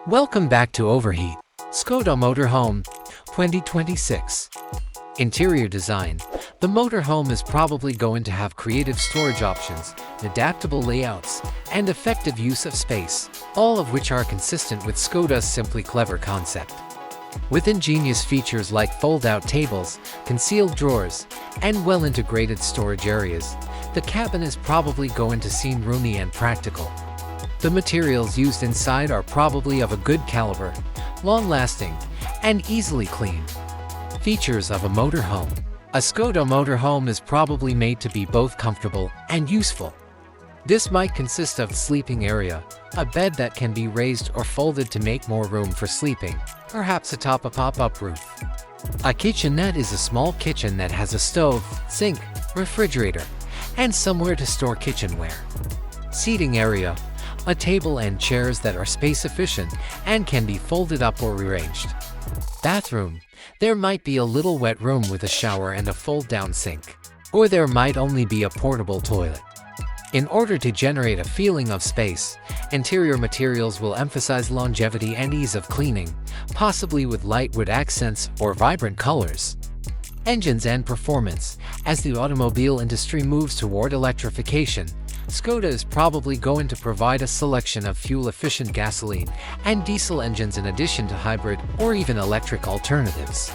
Welcome back to Overheat, Skoda Motorhome 2026. Interior design. The motorhome is probably going to have creative storage options, adaptable layouts, and effective use of space, all of which are consistent with Skoda's simply clever concept. With ingenious features like fold-out tables, concealed drawers, and well-integrated storage areas, the cabin is probably going to seem roomy and practical. The materials used inside are probably of a good caliber, long-lasting, and easily cleaned. Features of a motorhome. A Skoda motorhome is probably made to be both comfortable and useful. This might consist of a sleeping area, a bed that can be raised or folded to make more room for sleeping, perhaps atop a pop-up roof. A kitchenette is a small kitchen that has a stove, sink, refrigerator, and somewhere to store kitchenware. Seating area. A table and chairs that are space-efficient and can be folded up or rearranged. Bathroom. There might be a little wet room with a shower and a fold-down sink. Or there might only be a portable toilet. In order to generate a feeling of space, interior materials will emphasize longevity and ease of cleaning, possibly with light wood accents or vibrant colors. Engines and performance. As the automobile industry moves toward electrification, Skoda is probably going to provide a selection of fuel-efficient gasoline and diesel engines in addition to hybrid or even electric alternatives.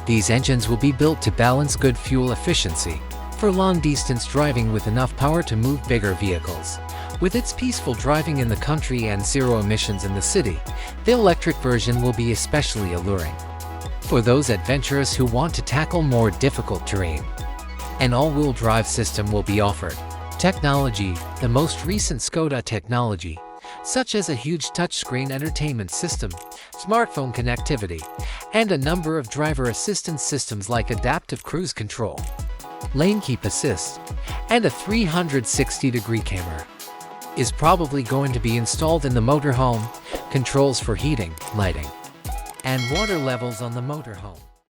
These engines will be built to balance good fuel efficiency for long-distance driving with enough power to move bigger vehicles. With its peaceful driving in the country and zero emissions in the city, the electric version will be especially alluring. For those adventurous who want to tackle more difficult terrain, an all-wheel drive system will be offered. Technology. The most recent Skoda technology, such as a huge touchscreen entertainment system, smartphone connectivity, and a number of driver assistance systems like adaptive cruise control, lane keep assist, and a 360-degree camera, is probably going to be installed in the motorhome. Controls for heating, lighting, and water levels on the motorhome.